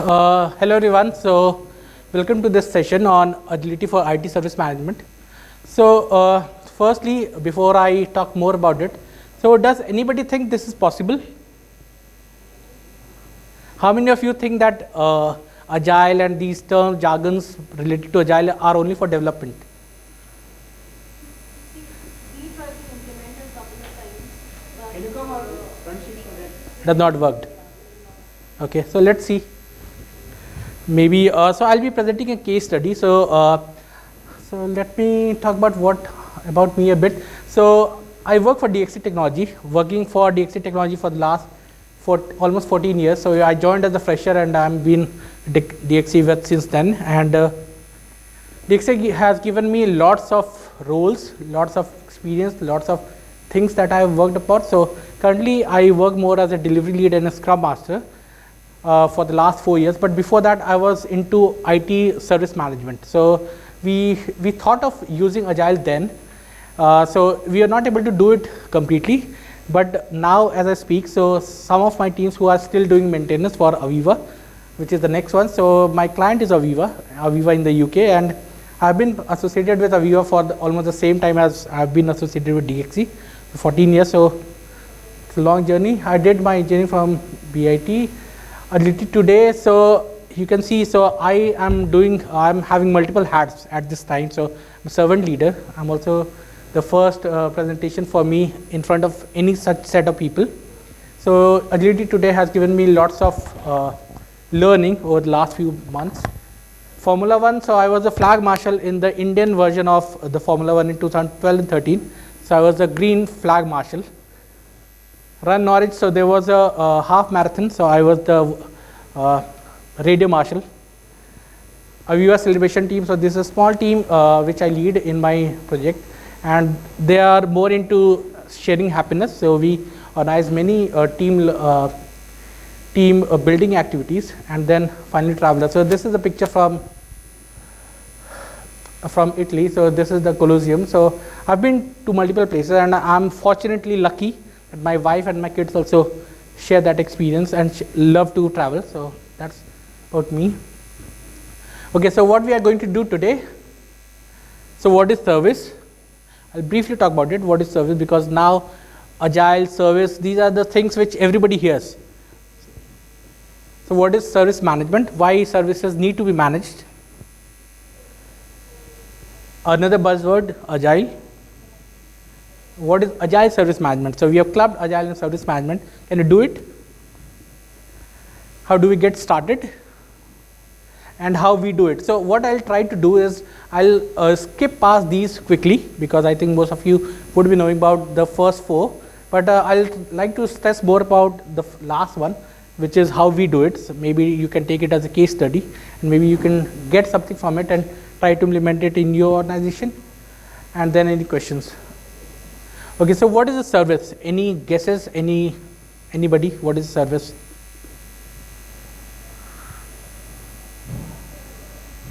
Hello everyone. So, welcome to this session on agility for IT service management. So, firstly, before I talk more about it, so does anybody think this is possible? How many of you think that agile and these terms, jargons related to agile are only for development? We tried to implement it a couple of times, but Can you come on front sheet for that? Does not worked. Okay, so let's see. Maybe so I'll be presenting a case study. So let me talk about me a bit. So I work for DXC Technology, working for DXC Technology for the last almost 14 years. So I joined as a fresher and I've been DXC with since then. And DXC has given me lots of roles, lots of experience, lots of things that I have worked upon. So currently I work more as a delivery lead and a scrum master. For the last 4 years, but before that I was into IT service management. So we thought of using agile then. So we are not able to do it completely, but now as I speak, so some of my teams who are still doing maintenance for Aviva, which is the next one. So my client is Aviva in the UK, and I've been associated with Aviva for almost the same time as I've been associated with DXC for 14 years. So it's a long journey. I did my engineering from BIT. Agility today, so you can see, so I'm having multiple hats at this time. So I'm a servant leader. I'm also the first presentation for me in front of any such set of people. So agility today has given me lots of learning over the last few months. Formula One, so I was a flag marshal in the Indian version of the Formula One in 2012 and 13. So I was a green flag marshal. Run Norwich, so there was a half marathon, so I was the radio marshal. Aviva celebration team, so this is a small team which I lead in my project, and they are more into sharing happiness. So we organize many team building activities, and then finally traveler. So this is a picture from Italy. So this is the Colosseum. So I've been to multiple places, and I'm fortunately lucky. My wife and my kids also share that experience and love to travel. So that's about me. Okay, so what we are going to do today. So what is service? I'll briefly talk about it. What is service? Because now agile, service, these are the things which everybody hears. So what is service management? Why services need to be managed? Another buzzword, agile. What is agile service management? So we have clubbed agile and service management. Can you do it? How do we get started? And how we do it. So what I'll try to do is I'll skip past these quickly, because I think most of you would be knowing about the first four, but I'll like to stress more about the last one, which is how we do it. So maybe you can take it as a case study, and maybe you can get something from it and try to implement it in your organization. And then any questions? Okay, so what is a service? Any guesses? Anybody? What is a service?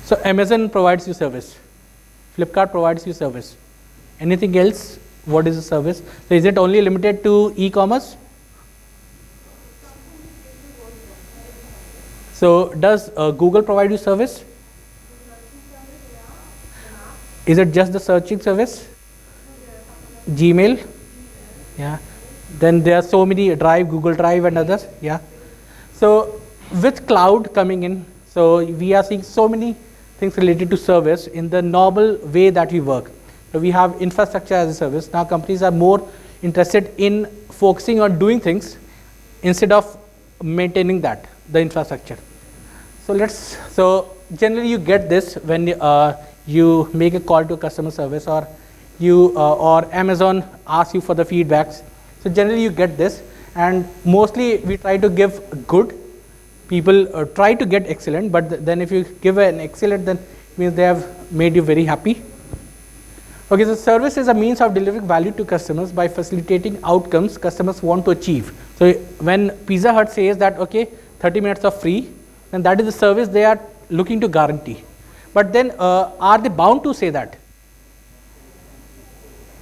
So Amazon provides you service. Flipkart provides you service. Anything else? What is a service? So is it only limited to e-commerce? So does Google provide you service? Is it just the searching service? Gmail, yeah. Then there are so many Google Drive and others, yeah. So with cloud coming in, so we are seeing so many things related to service in the normal way that we work. So we have infrastructure as a service. Now companies are more interested in focusing on doing things instead of maintaining the infrastructure. So generally you get this when you make a call to a customer service, or or Amazon asks you for the feedbacks. So generally you get this, and mostly we try to give good. People try to get excellent, but then if you give an excellent, then it means they have made you very happy. Okay, so service is a means of delivering value to customers by facilitating outcomes customers want to achieve. So when Pizza Hut says that, okay, 30 minutes are free, then that is the service they are looking to guarantee. But then are they bound to say that?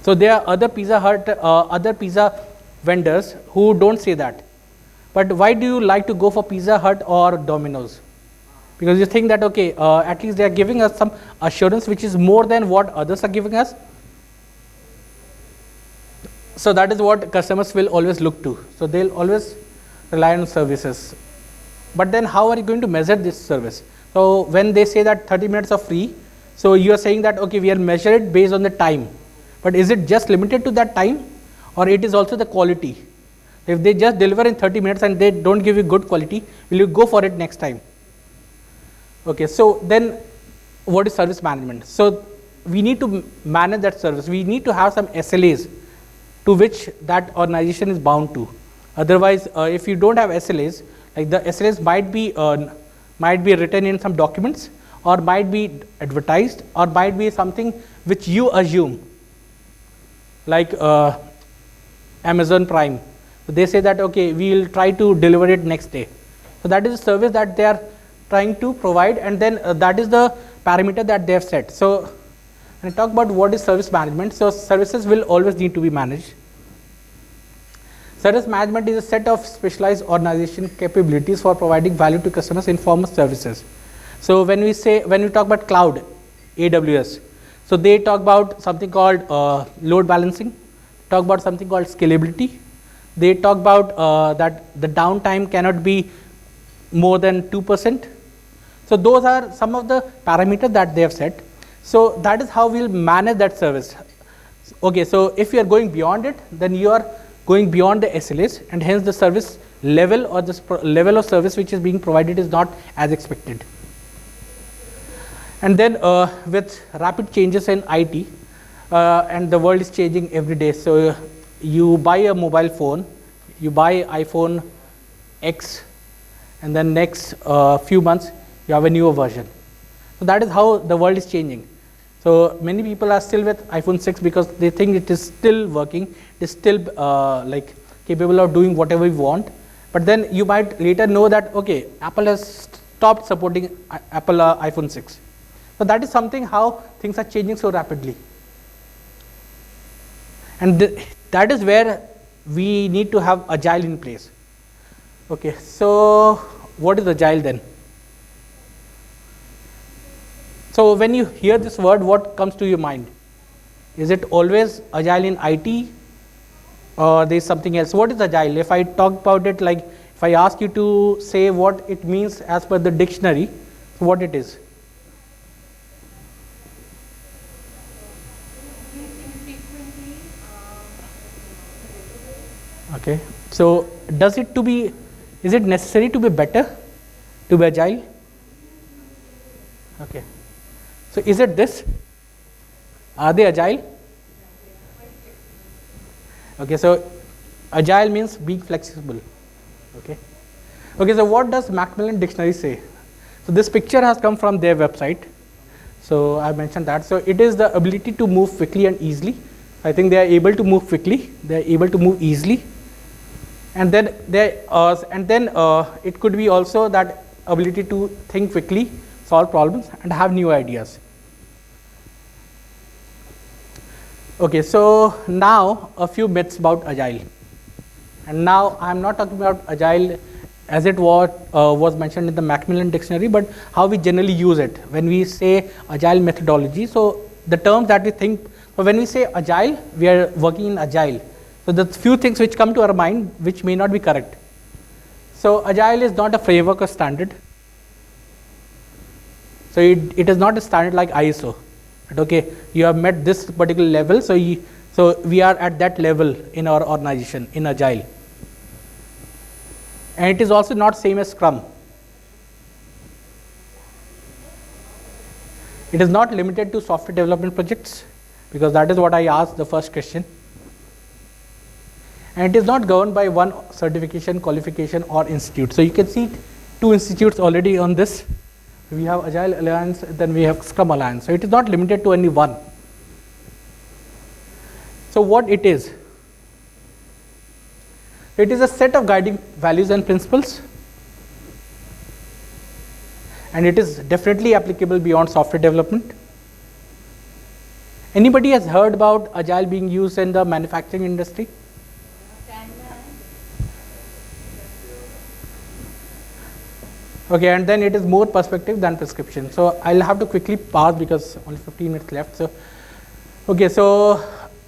So there are other Pizza Hut, other pizza vendors who don't say that. But why do you like to go for Pizza Hut or Domino's? because you think that, okay, at least they are giving us some assurance which is more than what others are giving us. So that is what customers will always look to. So they'll always rely on services. But then how are you going to measure this service? So when they say that 30 minutes are free, so you are saying that, okay, we are measure it based on the time. But is it just limited to that time, or it is also the quality? If they just deliver in 30 minutes and they don't give you good quality, will you go for it next time? Okay, so then what is service management? So we need to manage that service. We need to have some SLAs to which that organization is bound to. Otherwise, if you don't have SLAs, like the SLAs might be written in some documents, or might be advertised, or might be something which you assume, like Amazon Prime. So they say that, okay, we will try to deliver it next day. So that is a service that they are trying to provide, and then that is the parameter that they have set. So when I talk about what is service management, so services will always need to be managed. Service management is a set of specialized organization capabilities for providing value to customers in form of services. So when we talk about cloud, AWS, so they talk about something called load balancing, talk about something called scalability. They talk about that the downtime cannot be more than 2%. So those are some of the parameters that they have set. So that is how we'll manage that service. Okay, so if you are going beyond it, then you are going beyond the SLAs, and hence the service level or the level of service which is being provided is not as expected. And then with rapid changes in IT, and the world is changing every day. So you buy a mobile phone, you buy iPhone X, and then next few months you have a newer version. So that is how the world is changing. So many people are still with iPhone 6 because they think it is still working, it is still like capable of doing whatever we want. But then you might later know that, okay, Apple has stopped supporting Apple iPhone 6. So that is something how things are changing so rapidly. And that is where we need to have agile in place. Okay, so what is agile then? So when you hear this word, what comes to your mind? Is it always agile in IT, or there is something else? What is agile? If I talk about it, like if I ask you to say what it means as per the dictionary, what it is? Okay, so is it necessary to be better, to be agile? Okay, so is it this? Are they agile? Okay, so agile means being flexible. Okay, okay. So what does Macmillan Dictionary say? So this picture has come from their website. So I mentioned that. So it is the ability to move quickly and easily. I think they are able to move quickly. They are able to move easily. And then it could be also that ability to think quickly, solve problems, and have new ideas. Okay, so now a few myths about agile. And now I am not talking about agile as it was mentioned in the Macmillan Dictionary, but how we generally use it when we say agile methodology. So the terms that we think, so when we say agile, we are working in agile. So the few things which come to our mind which may not be correct. So agile is not a framework or standard. So it is not a standard like ISO. But okay, you have met this particular level, so we are at that level in our organization in agile. And it is also not same as Scrum. It is not limited to software development projects, because that is what I asked the first question. And it is not governed by one certification, qualification, or institute. So you can see two institutes already on this. We have Agile Alliance, then we have Scrum Alliance. So it is not limited to any one. So what it is? It is a set of guiding values and principles. And it is definitely applicable beyond software development. Anybody has heard about Agile being used in the manufacturing industry? Okay, and then it is more perspective than prescription. So I'll have to quickly pass because only 15 minutes left. So, okay, so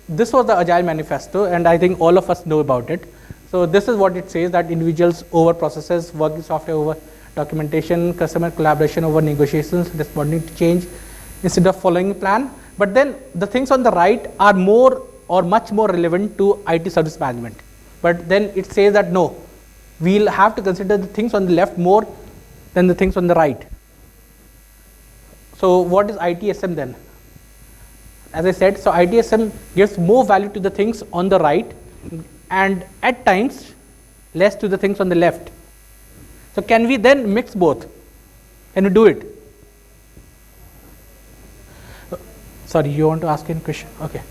this was the Agile Manifesto, and I think all of us know about it. So this is what it says, that individuals over processes, working software over documentation, customer collaboration over negotiations, responding to change instead of following a plan. But then the things on the right are more or much more relevant to IT service management. But then it says that no, we'll have to consider the things on the left more than the things on the right. So what is ITSM then? As I said, so ITSM gives more value to the things on the right and at times less to the things on the left. So can we then mix both? Can we do it? Sorry, you want to ask any question? Okay.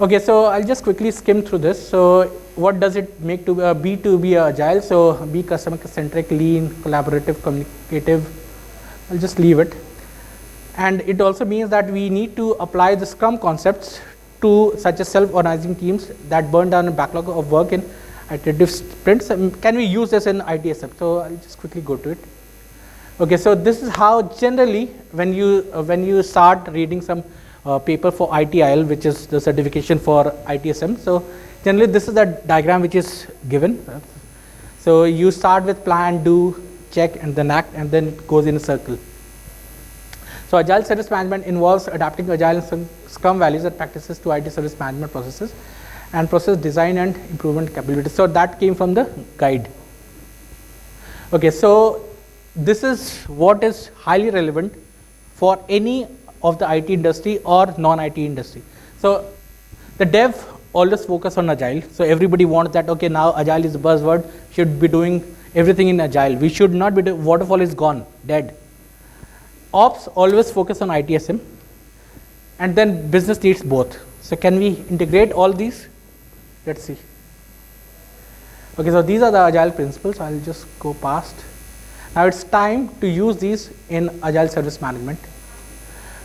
Okay, so I'll just quickly skim through this. So what does it make to be agile? So be customer centric, lean, collaborative, communicative. I'll just leave it. And it also means that we need to apply the Scrum concepts to such as self-organizing teams that burn down a backlog of work in iterative sprints. Can we use this in ITSM? So I'll just quickly go to it. Okay, so this is how generally when you start reading some paper for ITIL, which is the certification for ITSM. So generally this is the diagram which is given. So you start with plan, do, check, and then act, and then it goes in a circle. So Agile service management involves adapting Agile and Scrum values and practices to IT service management processes and process design and improvement capabilities. So that came from the guide. Okay, so this is what is highly relevant for any of the IT industry or non-IT industry. So the dev always focus on Agile. So everybody wants that, okay, now Agile is the buzzword, should be doing everything in Agile. We should not be doing, waterfall is gone, dead. Ops always focus on ITSM, and then business needs both. So can we integrate all these? Let's see. Okay, so these are the Agile principles. I'll just go past. Now it's time to use these in Agile service management.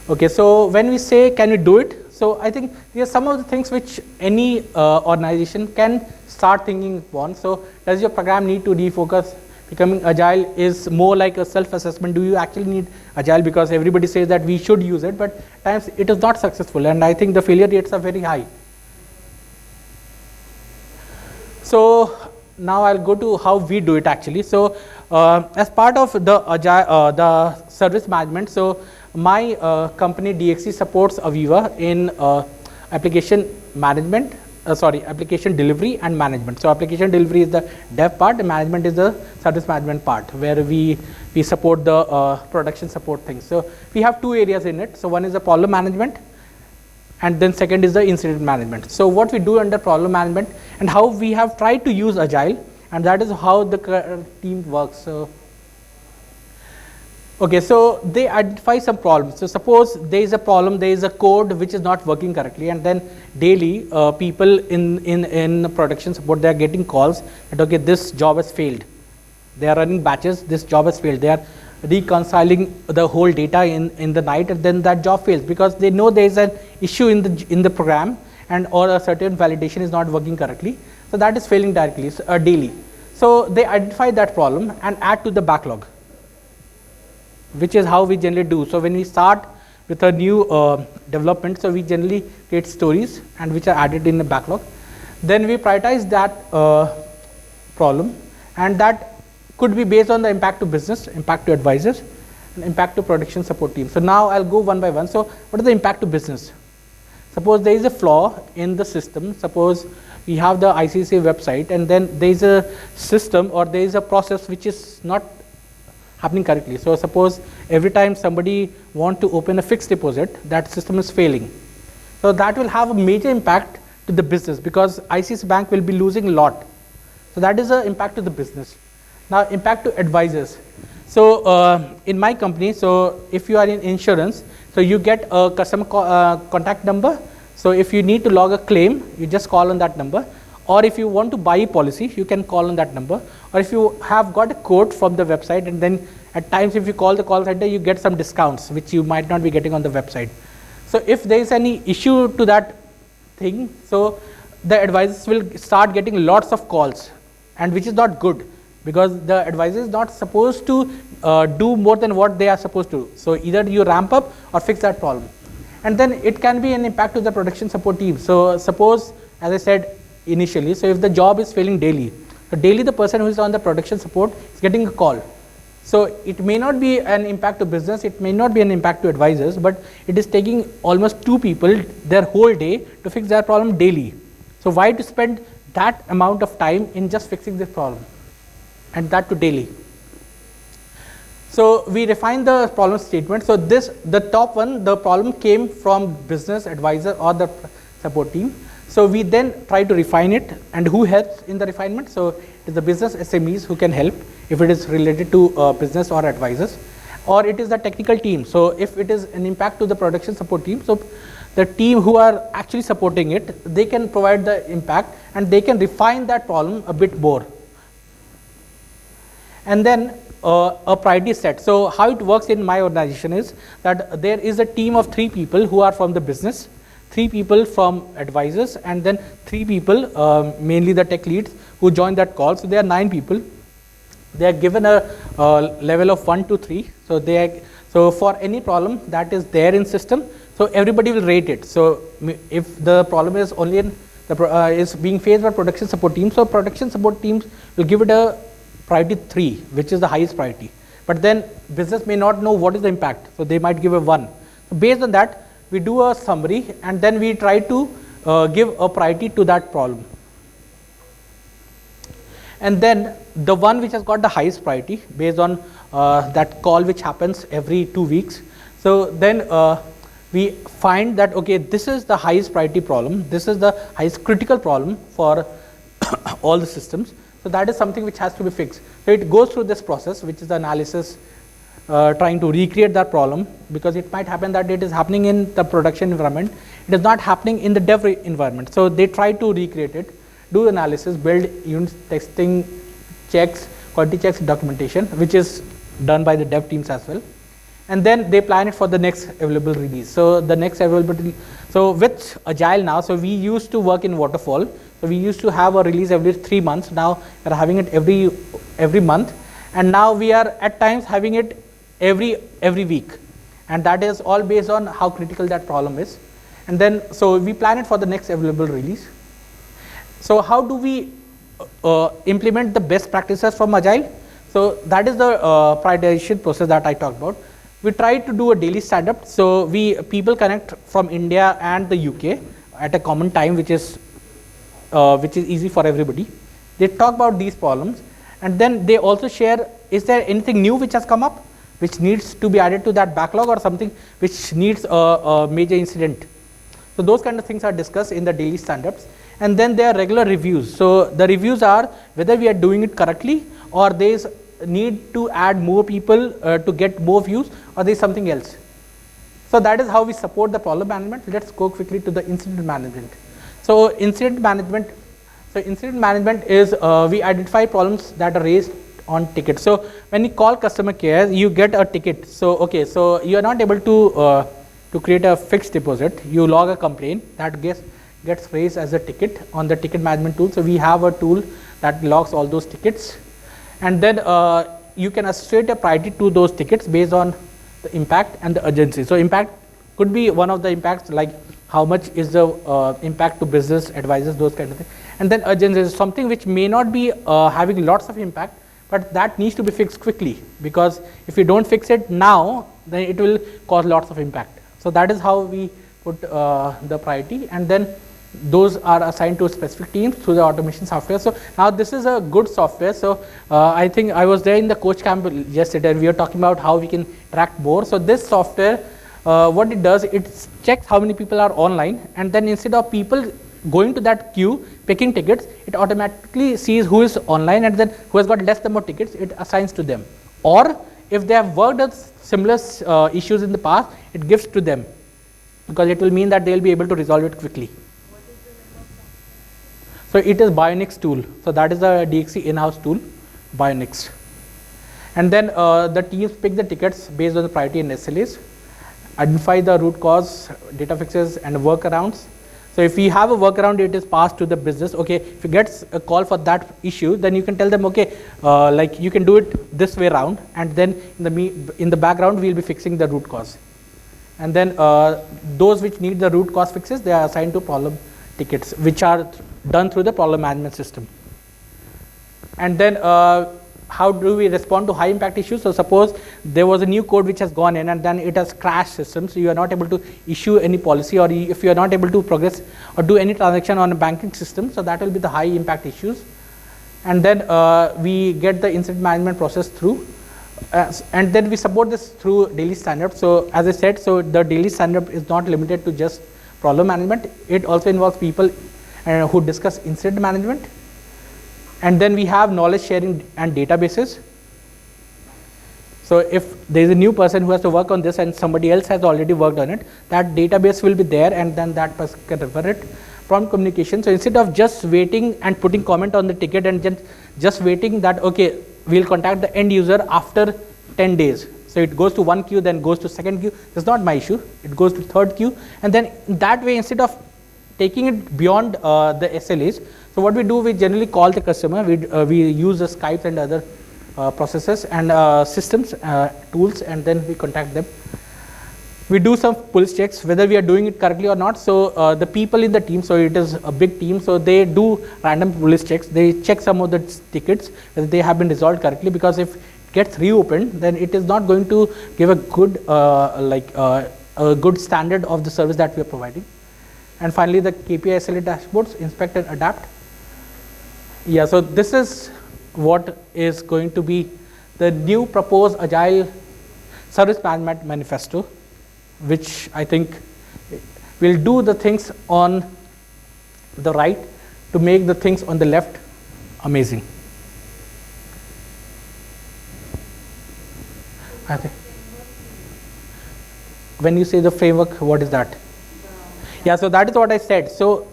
Okay, so when we say can we do it, so I think there are some of the things which any organization can start thinking upon. So does your program need to refocus? Becoming Agile is more like a self-assessment. Do you actually need Agile? Because everybody says that we should use it, but times it is not successful, and I think the failure rates are very high. So now I'll go to how we do it actually. So as part of the Agile, the service management, so my company DXC supports Aviva in application management, application delivery and management. So application delivery is the dev part, and management is the service management part, where we support the production support things. So we have two areas in it. So one is the problem management, and then second is the incident management. So what we do under problem management and how we have tried to use Agile, and that is how the team works. So okay, so they identify some problems. So suppose there is a problem, there is a code which is not working correctly, and then daily people in production support, they are getting calls that okay, this job has failed. They are running batches, this job has failed. They are reconciling the whole data in the night, and then that job fails because they know there is an issue in the program, and or a certain validation is not working correctly. So that is failing directly, daily. So they identify that problem and add to the backlog, which is how we generally do. So when we start with a new development, so we generally create stories and which are added in the backlog. Then we prioritize that problem, and that could be based on the impact to business, impact to advisors, and impact to production support team. So now I'll go one by one. So what is the impact to business? Suppose there is a flaw in the system. Suppose we have the ICCA website, and then there is a system or there is a process which is not happening correctly. So suppose every time somebody wants to open a fixed deposit, that system is failing. So that will have a major impact to the business because ICICI Bank will be losing a lot. So that is the impact to the business. Now impact to advisors. So in my company, so if you are in insurance, so you get a customer contact number. So if you need to log a claim, you just call on that number. Or if you want to buy a policy, you can call on that number. Or if you have got a quote from the website, and then at times if you call the call center, you get some discounts which you might not be getting on the website. So if there is any issue to that thing, so the advisors will start getting lots of calls, and which is not good, because the advisor is not supposed to do more than what they are supposed to. So either you ramp up or fix that problem. And then it can be an impact to the production support team. So suppose, as I said initially, so if the job is failing daily, so daily the person who is on the production support is getting a call. So it may not be an impact to business, it may not be an impact to advisors, but it is taking almost 2 people their whole day to fix their problem daily. So why to spend that amount of time in just fixing this problem, and that to daily? So we refine the problem statement. So this, the top one, the problem came from business advisor or the support team. So we then try to refine it, and who helps in the refinement? So it is the business SMEs who can help if it is related to business or advisors, or it is the technical team. So if it is an impact to the production support team, so the team who are actually supporting it, they can provide the impact and they can refine that problem a bit more. And then a priority set. So how it works in my organization is that there is a team of 3 people who are from the business, 3 people from advisors, and then 3 people, mainly the tech leads, who join that call. So there are 9 people. They are given a level of 1 to 3. So they are, so for any problem that is there in system, so everybody will rate it. So if the problem is only in the is being faced by production support team, so production support teams will give it a priority 3, which is the highest priority. But then business may not know what is the impact, so they might give a 1. So based on that, we do a summary, and then we try to give a priority to that problem. And then the one which has got the highest priority based on that call which happens every 2 weeks. So then we find that, okay, this is the highest priority problem, this is the highest critical problem for all the systems. So that is something which has to be fixed. So it goes through this process, which is the analysis, trying to recreate that problem, because it might happen that it is happening in the production environment, it is not happening in the dev environment. So they try to recreate it, do analysis, build unit testing, checks, quality checks, documentation, which is done by the dev teams as well. And then they plan it for the next available release. So the next available, so with Agile now, so we used to work in waterfall. So we used to have a release every 3 months. Now we are having it every month, and now we are at times having it every week, and that is all based on how critical that problem is. And then so we plan it for the next available release. So how do we implement the best practices from Agile? So that is the prioritization process that I talked about. We try to do a daily stand-up. So people connect from India and the UK at a common time, which is easy for everybody. They talk about these problems, and then they also share, is there anything new which has come up which needs to be added to that backlog, or something which needs a major incident. So those kind of things are discussed in the daily stand-ups. And then there are regular reviews. So the reviews are whether we are doing it correctly, or there is need to add more people to get more views, or there is something else. So that is how we support the problem management. Let's go quickly to the incident management. So incident management is we identify problems that are raised on tickets. So when you call customer care, you get a ticket. So okay, so you are not able to create a fixed deposit. You log a complaint that gets raised as a ticket on the ticket management tool. So we have a tool that logs all those tickets, and then you can associate a priority to those tickets based on the impact and the urgency. So impact could be one of the impacts, like how much is the impact to business advisors, those kind of things. And then urgency is something which may not be having lots of impact, but that needs to be fixed quickly, because if you don't fix it now, then it will cause lots of impact. So that is how we put the priority, and then those are assigned to specific teams through the automation software. So now this is a good software. So I think I was there in the coach camp yesterday, and we were talking about how we can track more. So this software, what it does, it checks how many people are online, and then instead of people going to that queue picking tickets, it automatically sees who is online, and then who has got less number of tickets, it assigns to them. Or if they have worked on similar issues in the past, it gives to them, because it will mean that they will be able to resolve it quickly. So it is Bionix tool. So that is the DXC in-house tool, Bionix. And then the teams pick the tickets based on the priority and SLAs, identify the root cause, data fixes, and workarounds. So if you have a workaround, it is passed to the business. Okay, if you get a call for that issue, then you can tell them, okay, like you can do it this way around, and then in the background we'll be fixing the root cause. And then those which need the root cause fixes, they are assigned to problem tickets, which are done through the problem management system. And then how do we respond to high impact issues? So suppose there was a new code which has gone in and then it has crashed systems, so you are not able to issue any policy, or if you are not able to progress or do any transaction on a banking system, so that will be the high impact issues. And then we get the incident management process through, and then we support this through daily stand-up. So as I said, so the daily stand-up is not limited to just problem management, it also involves people who discuss incident management. And then we have knowledge sharing and databases. So if there is a new person who has to work on this and somebody else has already worked on it, that database will be there, and then that person can refer it. Prompt communication. So instead of just waiting and putting comment on the ticket and just waiting that, okay, we'll contact the end user after 10 days. So it goes to one queue, then goes to second queue. That's not my issue. It goes to third queue. And then that way, instead of taking it beyond the SLAs, so what we do, we generally call the customer. We use the Skype and other processes and systems, tools, and then we contact them. We do some pulse checks whether we are doing it correctly or not. So the people in the team, so it is a big team, so they do random pulse checks. They check some of the tickets whether they have been resolved correctly, because if it gets reopened, then it is not going to give a good a good standard of the service that we are providing. And finally, the KPI SLA dashboards, inspect and adapt. Yeah, so this is what is going to be the new proposed Agile Service Management Manifesto, which I think will do the things on the right to make the things on the left amazing. I think when you say the framework, what is that? Yeah, so that is what I said. So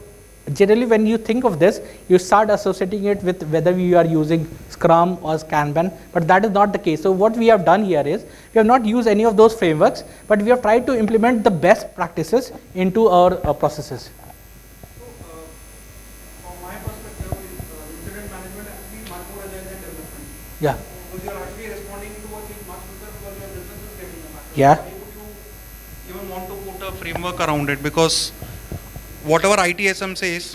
generally, when you think of this, you start associating it with whether you are using Scrum or Kanban, but that is not the case. So what we have done here is, we have not used any of those frameworks, but we have tried to implement the best practices into our processes. So, from my perspective, incident management has to be much more agile than development. Yeah. Because you are actually responding to a change much quicker because your business is getting impacted. Yeah. Why would you even want to put a framework around it? Because whatever ITSM says,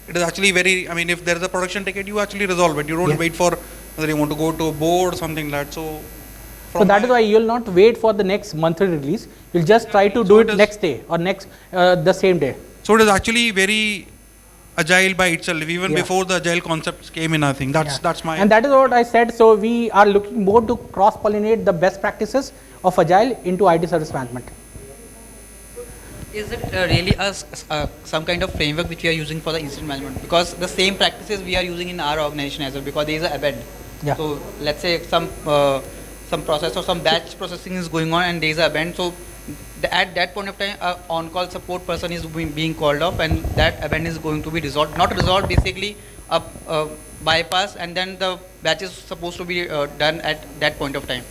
it is actually very, I mean, if there is a production ticket, you actually resolve it. You don't wait for whether you want to go to a board or something like that. So that is why you will not wait for the next monthly release. You'll just try to do it next day or next the same day. So it is actually very agile by itself, even before the agile concepts came in, I think. That's my... And that is what I said. So we are looking more to cross-pollinate the best practices of agile into IT service management. Is it really some kind of framework which we are using for the incident management? Because the same practices we are using in our organization as well, because there is a ABED. Yeah. So let's say some process or some batch processing is going on and there is a ABED. So at that point of time, a on-call support person is being called up, and that ABED is going to be resolved. Not resolved, basically a bypass, and then the batch is supposed to be done at that point of time.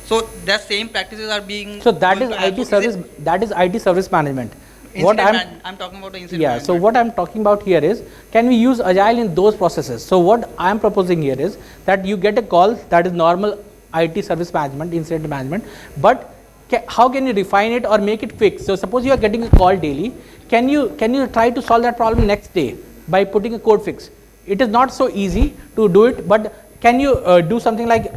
So the same practices are being. So that is IT service. That is IT service management. What I'm talking about the incident management. So what I'm talking about here is, can we use agile in those processes? So what I'm proposing here is that you get a call that is normal IT service management, incident management, but how can you refine it or make it quick? So suppose you are getting a call daily. Can you try to solve that problem next day by putting a code fix? It is not so easy to do it, but can you do something like,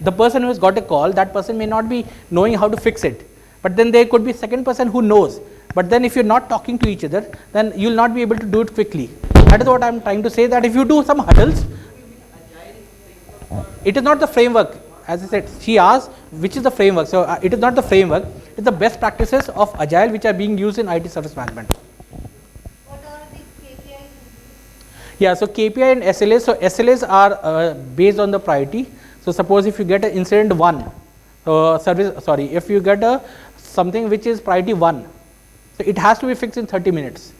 the person who has got a call, that person may not be knowing how to fix it, but then there could be a second person who knows. But then if you're not talking to each other, then you'll not be able to do it quickly. That is what I'm trying to say, that if you do some huddles, it is not the framework. As I said, she asked which is the framework. So it is not the framework, it's the best practices of agile which are being used in IT service management. What are the KPIs? Yeah, so KPI and SLAs. So SLAs are based on the priority. So suppose if you get an incident 1, if you get something which is priority 1, so it has to be fixed in 30 minutes,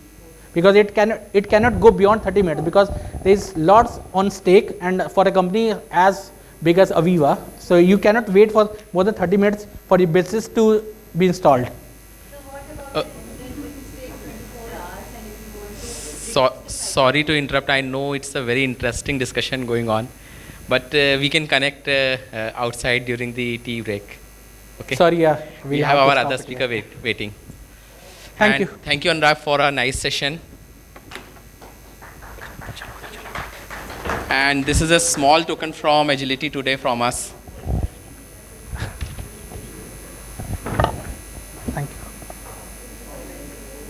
because it cannot go beyond 30 minutes, because there is lots on stake, and for a company as big as Aviva, so you cannot wait for more than 30 minutes for your business to be installed. So what about the incident which is take 24 Sorry to interrupt. I know it's a very interesting discussion going on, but we can connect outside during the tea break. Okay. Sorry, yeah. We we'll have our to other stop it speaker here. waiting. Thank And you. Thank you, Anurag, for a nice session. And this is a small token from Agility today from us.